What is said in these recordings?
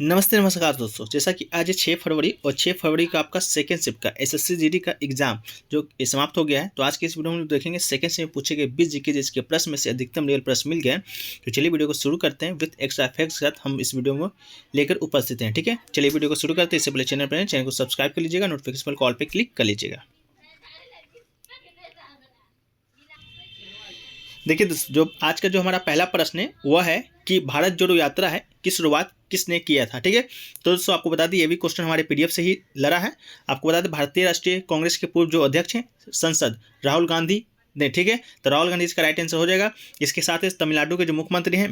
नमस्ते नमस्कार दोस्तों। जैसा कि आज है 6 फरवरी और 6 फरवरी का आपका सेकंड शिफ्ट का एसएससी जीडी का एग्जाम जो समाप्त हो गया है। तो आज के इस वीडियो में देखेंगे सेकंड शिफ्ट में पूछे गए 20 जीके जिसके प्रश्न में से अधिकतम रियल प्रश्न मिल गए। तो चलिए वीडियो को शुरू करते हैं। विद एक्स्ट्रा फैक्ट्स के साथ हम इस वीडियो में लेकर उपस्थित हैं। ठीक है, चलिए वीडियो को शुरू करते हैं। इससे पहले चैनल को सब्सक्राइब कर लीजिएगा, नोटिफिकेशन कॉल पर क्लिक कर लीजिएगा। देखिए जो आज का जो हमारा पहला प्रश्न है वह है कि भारत जोड़ो यात्रा है की शुरुआत किसने किया था। ठीक है, तो दोस्तों आपको बता दें ये भी क्वेश्चन हमारे पीडीएफ से ही लड़ा है। आपको बता दें भारतीय राष्ट्रीय कांग्रेस के पूर्व जो अध्यक्ष हैं संसद राहुल गांधी ने। ठीक है, तो राहुल गांधी इसका राइट आंसर हो जाएगा। इसके साथ ही तमिलनाडु के जो मुख्यमंत्री हैं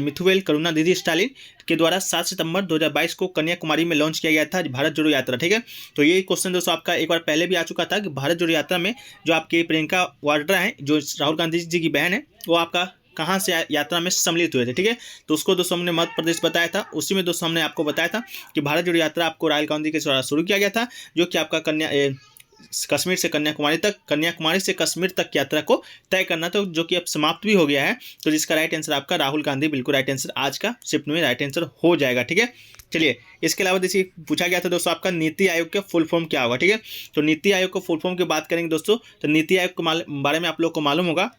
मिथुवेल करुणानिधि स्टालिन के द्वारा 7 सितंबर 2022 को कन्याकुमारी में लॉन्च किया गया था भारत जोड़ो यात्रा। ठीक है, तो ये क्वेश्चन दोस्तों आपका एक बार पहले भी आ चुका था कि भारत जोड़ो यात्रा में जो आपकी प्रियंका वाड्रा है जो राहुल गांधी जी की बहन है वो आपका कहाँ से यात्रा में सम्मिलित हुए थे। ठीक है, तो उसको दोस्तों हमने मध्य प्रदेश बताया था। उसी में दोस्तों हमने आपको बताया था कि भारत जोड़ो यात्रा आपको राहुल गांधी के द्वारा शुरू किया गया था जो कि आपका कश्मीर से कन्याकुमारी तक, कन्याकुमारी से कश्मीर तक यात्रा को तय करना था जो कि अब समाप्त भी हो गया है। तो जिसका राइट आंसर आपका राहुल गांधी बिल्कुल राइट आंसर आज का शिफ्ट में राइट आंसर हो जाएगा। ठीक है, चलिए इसके अलावा देखिए पूछा गया था दोस्तों आपका नीति आयोग का फुल फॉर्म क्या होगा। ठीक है, तो नीति आयोग को फुल फॉर्म की बात करेंगे दोस्तों तो नीति आयोग के बारे में आप लोग को मालूम होगा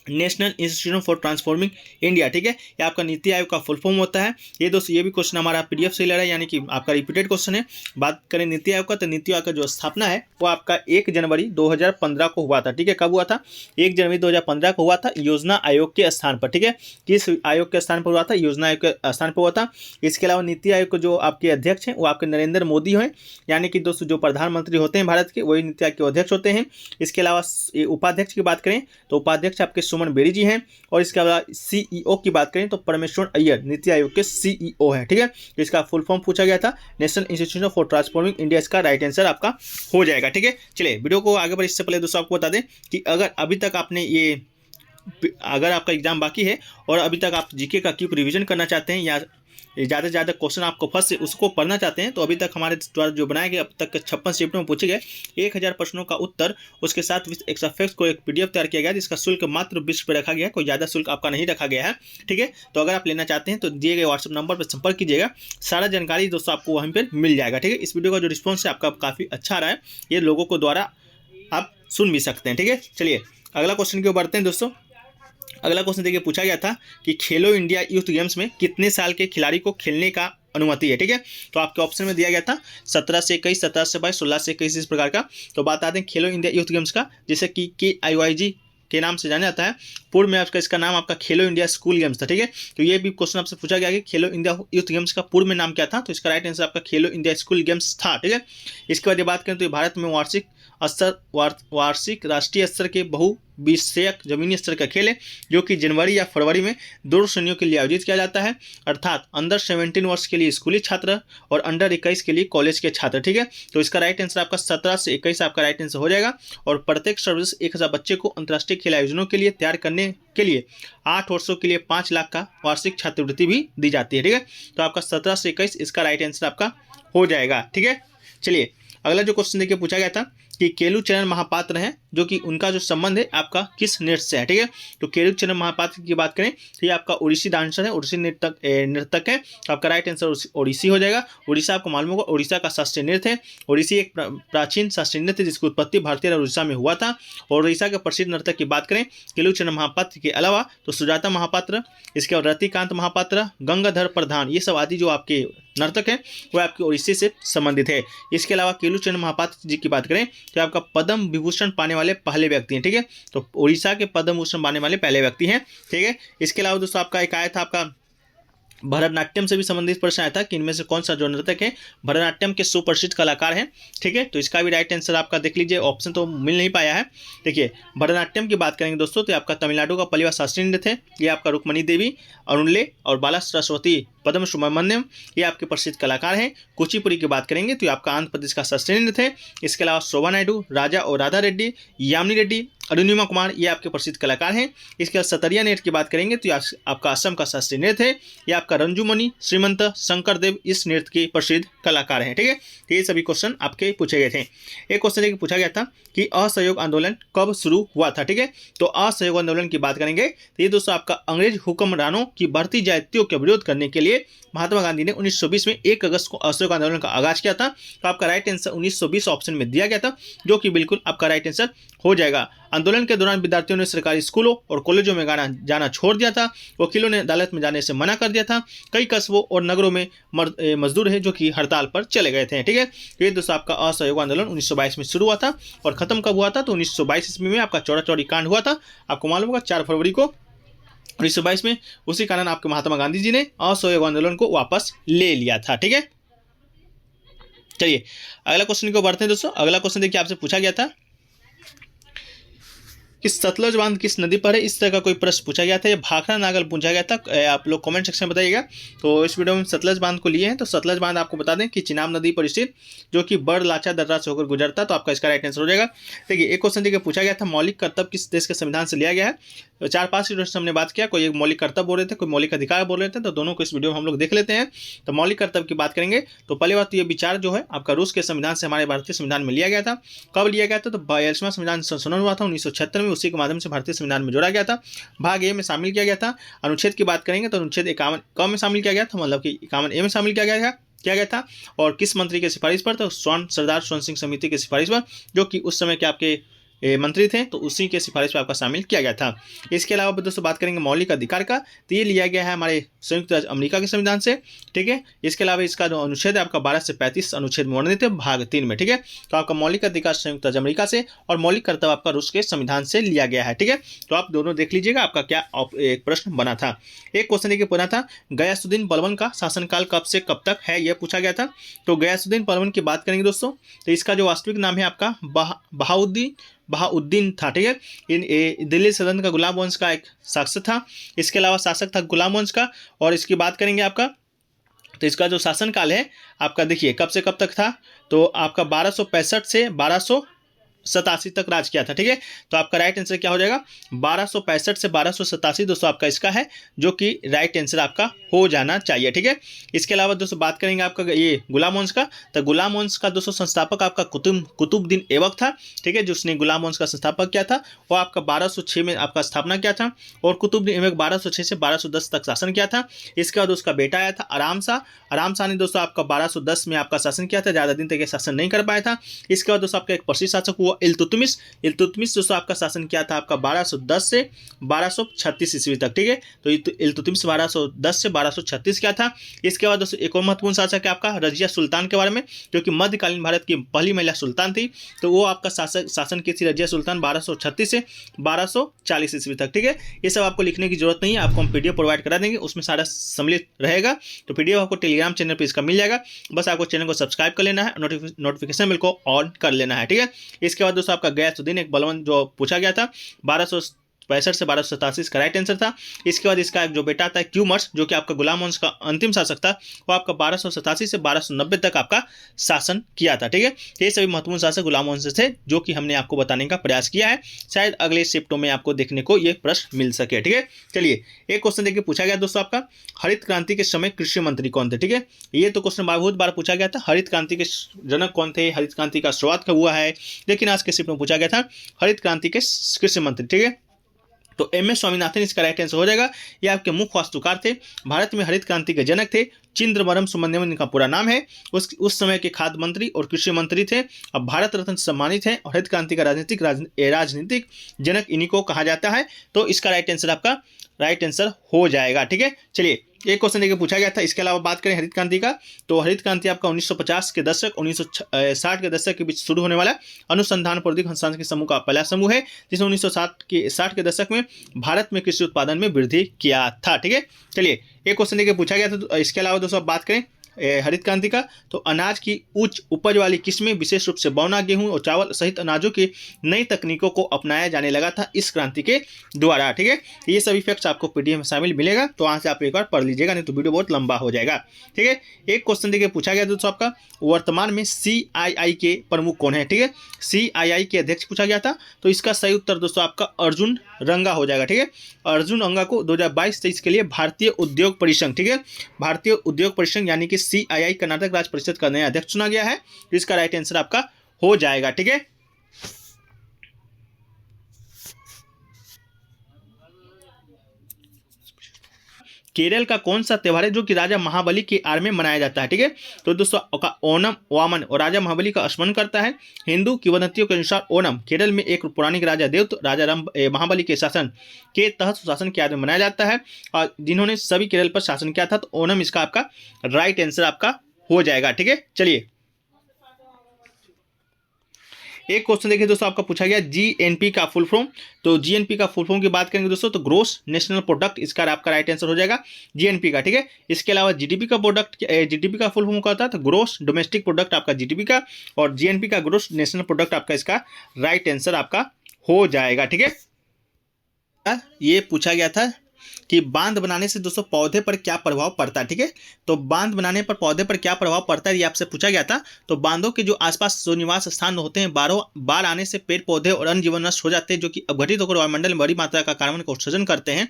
national institute for transforming India. ठीक है, ये आपका नीति आयोग का फुल फॉर्म होता है। ये दोस्तों ये भी क्वेश्चन हमारा पीडीएफ से ले रहा है यानी कि आपका रिपीटेड क्वेश्चन है। बात करें नीति आयोग का तो नीति आयोग का जो स्थापना है वो आपका 1 जनवरी 2015 को हुआ था। ठीक है, कब हुआ था? 1 जनवरी 2015 को हुआ था योजना आयोग के स्थान पर। ठीक है, किस आयोग के स्थान पर हुआ था? योजना आयोग के स्थान पर हुआ था। इसके अलावा नीति आयोग के जो आपके अध्यक्ष हैं वो आपके नरेंद्र मोदी हैं यानी कि दोस्तों जो प्रधानमंत्री होते हैं भारत के वही नीति आयोग के अध्यक्ष होते हैं। इसके अलावा उपाध्यक्ष की बात करें तो उपाध्यक्ष आपके सुमन बेरी जी हैं और इसके अलावा सीईओ की बात करें तो परमेश्वर अय्यर नीति आयोग के सीईओ हैं। ठीक है, तो इसका फुल फॉर्म पूछा गया था national institute for transforming India. इसका राइट आंसर आपका हो जाएगा। ठीक है, चलिए वीडियो को आगे बढ़े इससे पहले दोस्तों आपको बता दें कि अगर आपका एग्जाम बाकी है और अभी तक आप जीके का क्विक रिवीजन करना चाहते हैं या ज़्यादा से ज़्यादा क्वेश्चन आपको फर्स्ट से उसको पढ़ना चाहते हैं तो अभी तक हमारे द्वारा जो बनाए गए अब तक 56 शिफ्ट में पूछे गए 1000 प्रश्नों का उत्तर उसके साथ एक्स्ट्रा फैक्ट्स को एक पीडीएफ तैयार किया गया जिसका शुल्क मात्र 20 रुपये रखा गया है। कोई ज़्यादा शुल्क आपका नहीं रखा गया है। ठीक है, तो अगर आप लेना चाहते हैं तो दिए गए व्हाट्सएप नंबर पर संपर्क कीजिएगा। सारा जानकारी दोस्तों आपको वहीं पर मिल जाएगा। ठीक है, इस वीडियो का जो रिस्पॉन्स है आपका काफ़ी अच्छा आ रहा है, ये लोगों को द्वारा आप सुन भी सकते हैं। ठीक है, चलिए अगला क्वेश्चन की ओर बढ़ते हैं दोस्तों। अगला क्वेश्चन देखिए पूछा गया था कि खेलो इंडिया यूथ गेम्स में कितने साल के खिलाड़ी को खेलने का अनुमति है। ठीक है, तो आपके ऑप्शन में दिया गया था 17 से 21, 17 से 22, 16 से 21 इस प्रकार का। तो बात आते हैं खेलो इंडिया यूथ गेम्स का जिसे कि KIYG के नाम से जाना जाता है। पूर्व में आपका इसका नाम आपका खेलो इंडिया स्कूल गेम्स था। ठीक है, तो ये भी क्वेश्चन आपसे पूछा गया कि खेलो इंडिया यूथ गेम्स का पूर्व में नाम क्या था, तो इसका राइट आंसर आपका खेलो इंडिया स्कूल गेम्स था। ठीक है, इसके बाद ये बात करें तो ये भारत में वार्षिक राष्ट्रीय स्तर के बहुविषयक जमीनी स्तर का खेल है जो कि जनवरी या फरवरी में 2 श्रेणियों के लिए आयोजित किया जाता है अर्थात अंडर 17 वर्ष के लिए स्कूली छात्र और अंडर 21 के लिए कॉलेज के छात्र। ठीक है, तो इसका राइट आंसर आपका 17 से 21 आपका राइट आंसर हो जाएगा। और प्रत्येक सर्विस 1000 बच्चे को अंतर्राष्ट्रीय खेल आयोजनों के लिए तैयार करने के लिए 8 वर्षों के लिए 5 लाख का वार्षिक छात्रवृत्ति भी दी जाती है। ठीक है, तो आपका 17 से 21 इसका राइट आंसर आपका हो जाएगा। ठीक है, चलिए अगला जो क्वेश्चन देखिए पूछा गया था कि केलुचरण महापात्र हैं जो कि उनका जो संबंध है आपका किस नृत्य से है। ठीक है, तो केलुचरण महापात्र की बात करें तो ये आपका ओडिसी डांसर है, ओडिसी नर्तक है। तो आपका राइट आंसर ओडिसी हो जाएगा। उड़ीसा आपको मालूम होगा उड़ीसा का शास्त्रीय नृत्य है। ओडिसी एक प्राचीन शास्त्रीय नृत्य जिसकी उत्पत्ति भारतीय उड़ीसा में हुआ था। और उड़ीसा के प्रसिद्ध नर्तक की बात करें केलुचरण महापात्र के अलावा तो सुजाता महापात्र, इसके बाद रतिकांत महापात्र, गंगाधर प्रधान, ये सब आदि जो आपके नर्तक हैं वो आपके ओडिसी से संबंधित है। इसके अलावा केलुचरण महापात्र जी की बात करें तो आपका पद्म विभूषण पाने वाले पहले व्यक्ति हैं। ठीक है, तो उड़ीसा के पद्म विभूषण पाने वाले पहले व्यक्ति हैं। ठीक है, इसके अलावा दोस्तों आपका एक आया था आपका भरतनाट्यम से भी संबंधित प्रश्न आया था कि इनमें से कौन सा जो नर्तक है भरतनाट्यम के सुप्रसिद्ध कलाकार हैं। ठीक है, तो इसका भी राइट आंसर आपका देख लीजिए, ऑप्शन तो मिल नहीं पाया है। देखिए भरतनाट्यम की बात करेंगे दोस्तों तो आपका तमिलनाडु का पहला शास्त्रीय नृत्य है। ये आपका रुक्मणी देवी, अरुणले और बाला सरस्वती पद्म सुब्रमण्यम ये आपके प्रसिद्ध कलाकार हैं। कुचिपुड़ी की बात करेंगे तो ये आपका आंध्र प्रदेश का शास्त्रीय नृत्य है। इसके अलावा शोभा नायडू, राजा और राधा रेड्डी, यामिनी रेड्डी, अरुणिमा कुमार ये आपके प्रसिद्ध कलाकार हैं। इसके बाद सतरिया नृत्य की बात करेंगे तो आपका असम का शास्त्रीय नृत्य है। ये आपका रंजुमणि श्रीमंत शंकरदेव इस नृत्य के प्रसिद्ध कलाकार हैं। ठीक है, तो ये सभी क्वेश्चन आपके पूछे गए थे। एक क्वेश्चन पूछा गया था कि असहयोग आंदोलन कब शुरू हुआ था। ठीक है, तो असहयोग आंदोलन की बात करेंगे तो ये दोस्तों आपका अंग्रेज हुक्मरानों की बढ़ती जातियों के विरोध करने के लिए महात्मा गांधी ने 1920 में 1 अगस्त को असहयोग आंदोलन का आगाज किया था। तो आपका राइट आंसर 1920 ऑप्शन में दिया गया था, जो कि बिल्कुल आपका राइट आंसर हो जाएगा। आंदोलन के दौरान विद्यार्थियों ने सरकारी स्कूलों और कॉलेजों में जाना छोड़ दिया था। वकीलों ने अदालत में जाने से मना कर दिया था। कई कस्बों और नगरों में मजदूर है जो कि हड़ताल पर चले गए थे। ठीक है, ये दोस्तों आपका असहयोग आंदोलन 1922 में शुरू हुआ था और खत्म कब हुआ था तो 1922 ईस्वी में आपका चौरा चौरी कांड हुआ था। आपको मालूम होगा 4 फरवरी को 1922 में। उसी कारण आपके महात्मा गांधी जी ने असहयोग आंदोलन को वापस ले लिया था। ठीक है, चलिए अगला क्वेश्चन को बढ़ते हैं दोस्तों। अगला क्वेश्चन देखिए आपसे पूछा गया था कि सतलज बांध किस नदी पर है। इस तरह का कोई प्रश्न पूछा गया था, ये भाखड़ा नागल पूछा गया था। आप लोग कमेंट सेक्शन में बताइएगा। तो इस वीडियो में सतलज बांध को लिए हैं, तो सतलज बांध आपको बता दें कि चिनाब नदी पर स्थित, जो कि बड़लाचा दर्रा से होकर गुजरता है। तो आपका इसका राइट आंसर हो जाएगा। देखिए एक क्वेश्चन देखिए पूछा गया था, मौलिक कर्तव्य किस देश के संविधान से लिया गया है। तो 4-5 वीडियो हमने बात किया, कोई एक मौलिक कर्तव्य बोल रहे थे, कोई मौलिक अधिकार बोल रहे थे, तो दोनों को इस वीडियो में हम लोग देख लेते हैं। तो मौलिक कर्तव्य की बात करेंगे तो पहली बात तो ये विचार जो है आपका रूस के संविधान से हमारे भारतीय संविधान में लिया गया था। कब लिया गया था तो 42वां संविधान संशोधन हुआ था 1976 में, उसी के माध्यम से भारतीय संविधान में जोड़ा गया था। भाग ए में शामिल किया गया था। अनुच्छेद की बात करेंगे तो अनुच्छेद 51 क में शामिल किया गया था, मतलब कि 51 ए में शामिल किया गया था। और किस मंत्री के सिफारिश पर, तो सरदार स्वर्ण सिंह समिति के सिफारिश पर, जो कि उस समय के आपके मंत्री थे, तो उसी के सिफारिश पर आपका शामिल किया गया था। इसके अलावा दोस्तों बात करेंगे मौलिक अधिकार का, तो ये लिया गया है हमारे संयुक्त राज्य अमेरिका के संविधान से। ठीक है, इसके अलावा इसका जो अनुच्छेद है आपका 12 से 35 अनुच्छेद में वर्णित है भाग 3 में। ठीक है, तो आपका मौलिक अधिकार संयुक्त राज्य अमेरिका से और मौलिक कर्तव्य आपका रूस के संविधान से लिया गया है। ठीक है, तो आप दोनों देख लीजिएगा आपका क्या एक प्रश्न बना था। एक क्वेश्चन देखिए बना था, गयासुद्दीन पहलवान का शासनकाल कब से कब तक है, यह पूछा गया था। तो गयासुद्दीन पहलवान की बात करेंगे दोस्तों, तो इसका जो वास्तविक नाम है आपका बहाउद्दीन था। ठीक है, दिल्ली सल्तनत का गुलाम वंश का एक शासक था। इसके अलावा शासक था गुलाम वंश का। और इसकी बात करेंगे आपका, तो इसका जो शासनकाल है आपका देखिए कब से कब तक था, तो आपका 1265 से 1287 तक राज किया था। ठीक है, तो आपका राइट आंसर क्या हो जाएगा, 1265 से 1287 दोस्तों आपका इसका है, जो कि राइट आंसर आपका हो जाना चाहिए। ठीक है, इसके अलावा दोस्तों बात करेंगे आपका ये गुलाम वंश का, तो गुलाम वंश का दोस्तों संस्थापक आपका कुतुबुद्दीन ऐबक था। ठीक है, जिसने गुलाम वंश का संस्थापक किया था, वो आपका 1206 में आपका स्थापना किया था। और कुतुबुद्दीन ऐबक 1206 से 1210 तक शासन किया था। इसके बाद उसका बेटा आया था आराम शाह ने दोस्तों आपका 1210 में आपका शासन किया था, ज़्यादा दिन तक ये शासन नहीं कर पाया था। इसके बाद दोस्तों आपका एक प्रसिद्ध शासक हुआ इल्तुतमिश दोस्तों आपका शासन किया था आपका 1210 से 1236 ईस्वी तक। ठीक है, तो इल्तुतमिश 1210 से 1236 क्या था। इसके बाद दोस्तों एक और महत्वपूर्ण शासक है आपका रजिया सुल्तान के बारे में, जो कि मध्यकालीन भारत की पहली महिला सुल्तान थी। तो वो आपका शासन की थी रजिया सुल्तान 1236 से 1240 ईस्वी तक। ठीक है, ये सब आपको लिखने की जरूरत नहीं है, आपको हम पीडीएफ प्रोवाइड करा देंगे, उसमें सारा सम्मिलित रहेगा। तो पीडीएफ आपको टेलीग्राम चैनल पर इसका मिल जाएगा, बस आपको चैनल को सब्सक्राइब कर लेना है, नोटिफिकेशन बिल को ऑन कर लेना है। ठीक है, इसके बाद दोस्तों आपका गयासुद्दीन एक बलवान जो पूछा गया था 1265 से 1287 का राइट आंसर था। इसके बाद इसका एक जो बेटा था क्यूमर्स, जो कि आपका गुलाम वंश का अंतिम शासक था, वो आपका 1287 से 1290 तक आपका शासन किया था। ठीक है, ये सभी महत्वपूर्ण शासक गुलाम वंश थे, जो कि हमने आपको बताने का प्रयास किया है। शायद अगले शिफ्टों में आपको देखने को ये प्रश्न मिल सके। ठीक है, चलिए एक क्वेश्चन देखिए पूछा गया दोस्तों आपका, हरित क्रांति के समय कृषि मंत्री कौन थे। ठीक है, ये तो क्वेश्चन बहुत बार पूछा गया था, हरित क्रांति के जनक कौन थे, हरित क्रांति का शुरुआत कब हुआ है, लेकिन आज के शिफ्ट में पूछा गया था हरित क्रांति के कृषि मंत्री। ठीक है, तो एम.एस. स्वामीनाथन इसका राइट आंसर हो जाएगा। ये आपके मुख्य वास्तुकार थे, भारत में हरित क्रांति के जनक थे। चिंद्रवरम सुब्रमण्यम इनका पूरा नाम है। उस समय के खाद्य मंत्री और कृषि मंत्री थे। अब भारत रत्न से सम्मानित है और हरित क्रांति का राजनीतिक जनक इन्हीं को कहा जाता है। तो इसका राइट आंसर आपका राइट आंसर हो जाएगा। ठीक है, चलिए एक क्वेश्चन देखिए पूछा गया था। इसके अलावा बात करें हरित क्रांति का, तो हरित क्रांति आपका 1950 के दशक 1960 के दशक के बीच शुरू होने वाला अनुसंधान प्रौद्योगिकी संस्थान के समूह का पहला समूह है, जिसने 1960 के दशक में भारत में कृषि उत्पादन में वृद्धि किया था। ठीक है, चलिए एक क्वेश्चन देखिए पूछा गया था। तो इसके अलावा दोस्तों बात करें हरित क्रांति का, तो अनाज की उच्च उपज वाली किस्में विशेष रूप से बौना गेहूं और चावल सहित अनाजों की नई तकनीकों को अपनाया जाने लगा था इस क्रांति के द्वारा। ठीक है, ये सभी फैक्ट्स आपको पीडीएफ में शामिल मिलेगा, तो वहाँ से आप एक बार पढ़ लीजिएगा, नहीं तो वीडियो बहुत लंबा हो जाएगा। ठीक है, एक क्वेश्चन देखिए पूछा गया दोस्तों आपका, वर्तमान में CII के प्रमुख कौन है। ठीक है, CII के अध्यक्ष पूछा गया था, तो इसका सही उत्तर दोस्तों आपका अर्जुन रंगा हो जाएगा। ठीक है, अर्जुन रंगा को 2022-23 के लिए भारतीय उद्योग परिसंघ, ठीक है, भारतीय उद्योग परिसंघ यानी कि CII कर्नाटक राज्य परिषद का नया अध्यक्ष चुना गया है। इसका राइट आंसर आपका हो जाएगा। ठीक है, केरल का कौन सा त्यौहार है जो कि राजा महाबली की आड़ में मनाया जाता है। ठीक है, तो दोस्तों ओणम वामन और राजा महाबली का स्मरण करता है। हिंदू किंवदंतियों के अनुसार ओणम केरल में एक पौराणिक राजा देवत राजा महाबली के शासन के तहत सुशासन की याद में मनाया जाता है, और जिन्होंने सभी केरल पर शासन किया था, तो ओणम इसका आपका राइट आंसर आपका हो जाएगा। ठीक है, चलिए एक क्वेश्चन देखिए दोस्तों आपका पूछा गया GNP का फुल फॉर्म, तो GNP का फुल फॉर्म की बात करेंगे दोस्तों, तो ग्रोस नेशनल प्रोडक्ट इसका आपका राइट आंसर हो जाएगा GNP का। ठीक है, इसके अलावा GDP का फुल फॉर्म क्या होता है, तो ग्रोस डोमेस्टिक प्रोडक्ट आपका GDP का, और GNP का ग्रोस नेशनल प्रोडक्ट आपका इसका राइट आंसर आपका हो जाएगा। ठीक है, ये पूछा गया था कि बांध बनाने से दोस्तों पौधे पर क्या प्रभाव पड़ता है। ठीक है, तो बांध बनाने पर पौधे पर क्या प्रभाव पड़ता है ये आपसे पूछा गया था। तो बांधों के जो आसपास जो निवास स्थान होते हैं, बाढ़ आने से पेड़ पौधे और अन्य जीवन नष्ट हो जाते हैं, जो कि अवघटित होकर वायुमंडल में बड़ी मात्रा का कार्बन का उत्सर्जन करते हैं।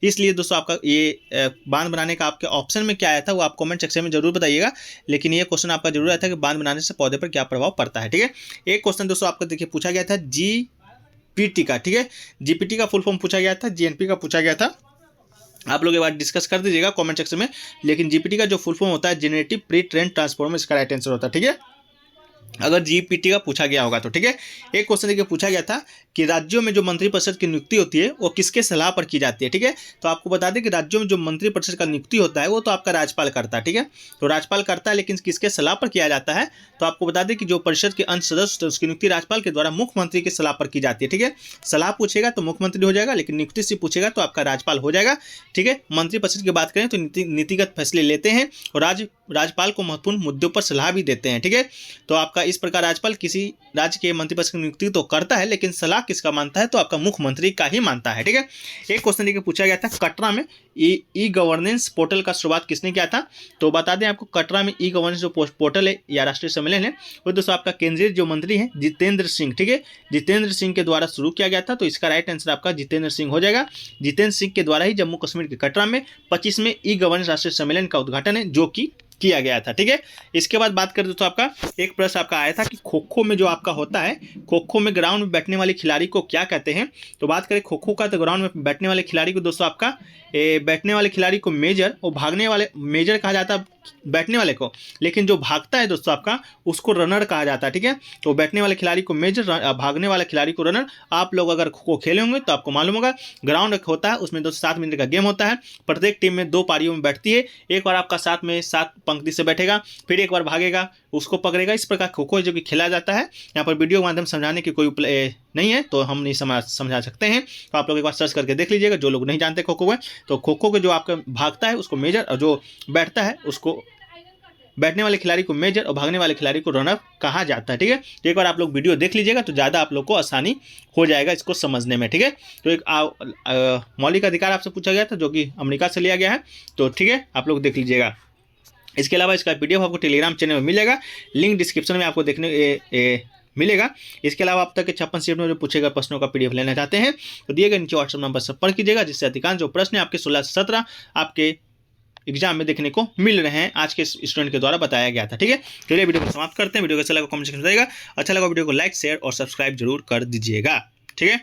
इसलिए दोस्तों आपका ये बांध बनाने का आपके ऑप्शन में क्या आया था वो आप कमेंट सेक्शन में जरूर बताइएगा, लेकिन ये क्वेश्चन आपका जरूर आया था कि बांध बनाने से पौधे पर क्या प्रभाव पड़ता है। ठीक है, एक क्वेश्चन दोस्तों आपको देखिए पूछा गया था GPT का। ठीक है, GPT का फुल फॉर्म पूछा गया था, GNP का पूछा गया था, आप लोग एक बार डिस्कस कर दीजिएगा कमेंट सेक्शन में। लेकिन GPT का जो फुल फॉर्म होता है जेनरेटिव प्री ट्रेन ट्रांसफॉर्मर, इसका राइट आंसर होता है। ठीक है, अगर GPT का पूछा गया होगा तो। ठीक है, एक क्वेश्चन देखिए पूछा गया था कि राज्यों में जो मंत्रिपरिषद की नियुक्ति होती है वो किसके सलाह पर की जाती है। ठीक है, तो आपको बता दें कि राज्यों में जो मंत्रिपरिषद का नियुक्ति होता है वो तो आपका राज्यपाल करता है। ठीक है, तो राज्यपाल करता है, लेकिन किसके सलाह पर किया जाता है, तो आपको बता दें कि जो परिषद के अन्य सदस्य उसकी नियुक्ति राज्यपाल के द्वारा मुख्यमंत्री की सलाह पर की जाती है। ठीक है, सलाह पूछेगा तो मुख्यमंत्री हो जाएगा, लेकिन नियुक्ति से पूछेगा तो आपका राज्यपाल हो जाएगा। ठीक है, मंत्रिपरिषद की बात करें तो नीतिगत फैसले लेते हैं और राज्यपाल को महत्वपूर्ण मुद्दों पर सलाह भी देते हैं। ठीक है, तो आपका इस प्रकार राज्यपाल किसी राज्य के मंत्रिपरिषद की नियुक्ति तो करता है, लेकिन सलाह किसका मानता है, तो आपका मुख्यमंत्री का ही मानता है। ठीक है, एक क्वेश्चन देखिए पूछा गया था कटरा में ई गवर्नेंस पोर्टल का शुरुआत किसने किया था। तो बता दें आपको कटरा में ई गवर्नेंस जो पोर्टल है या राष्ट्रीय सम्मेलन है वो दोस्तों आपका केंद्रीय जो मंत्री हैं जितेंद्र सिंह, ठीक है, जितेंद्र सिंह के द्वारा शुरू किया गया था। तो इसका राइट आंसर आपका जितेंद्र सिंह हो जाएगा। जितेंद्र सिंह के द्वारा ही जम्मू कश्मीर के कटरा में 25वें ई गवर्नेंस राष्ट्रीय सम्मेलन का उद्घाटन है जो कि किया गया था। ठीक है, इसके बाद बात करें दोस्तों आपका एक प्रश्न आपका आया था कि खो खो में जो आपका होता है, खो खो में ग्राउंड में बैठने वाले खिलाड़ी को क्या कहते हैं। तो बात करें खो खो का, तो ग्राउंड में बैठने वाले खिलाड़ी को दोस्तों आपका बैठने वाले खिलाड़ी को मेजर और भागने वाले मेजर कहा जाता है बैठने वाले को, लेकिन जो भागता है दोस्तों आपका उसको रनर कहा जाता है। ठीक है, तो बैठने वाले खिलाड़ी को मेजर, भागने वाले खिलाड़ी को रनर। आप लोग अगर खो खो खेले होंगे तो आपको मालूम होगा ग्राउंड होता है, उसमें 7 मिनट का गेम होता है। प्रत्येक टीम में 2 पारियों में बैठती है। एक बार आपका साथ में 7 पंक्ति से बैठेगा, फिर एक बार भागेगा, उसको पकड़ेगा। इस प्रकार खो खो जो कि खेला जाता है। यहाँ पर वीडियो के माध्यम से समझाने की कोई नहीं है तो हम नहीं समझा सकते हैं, तो आप लोग एक बार सर्च करके देख लीजिएगा जो लोग नहीं जानते खो खो है। तो खो खो के जो आपका भागता है उसको मेजर और जो बैठता है उसको, बैठने वाले खिलाड़ी को मेजर और भागने वाले खिलाड़ी को रनर कहा जाता है। ठीक है, तो एक बार आप लोग वीडियो देख लीजिएगा तो ज़्यादा आप लोग को आसानी हो जाएगा इसको समझने में। ठीक है, तो एक मौलिक अधिकार आपसे पूछा गया था जो कि अमेरिका से लिया गया है, तो ठीक है आप लोग देख लीजिएगा। इसके अलावा इसका PDF आपको टेलीग्राम चैनल में मिलेगा, लिंक डिस्क्रिप्शन में आपको देखने मिलेगा। इसके अलावा अब तक के 56 सेट में जो पूछेगा प्रश्नों का PDF लेना चाहते हैं तो दिए गए नीचे व्हाट्सएप नंबर से संपर्क कीजिएगा, जिससे अधिकांश जो प्रश्न आपके 16 से 17 आपके एग्जाम में देखने को मिल रहे हैं आज के स्टूडेंट के द्वारा बताया गया था। ठीक है, चलिए वीडियो को समाप्त करते हैं। वीडियो कैसा लगा कमेंट सेक्शन में बताइएगा, अच्छा लगा वीडियो को लाइक शेयर और सब्सक्राइब जरूर कर दीजिएगा। ठीक है।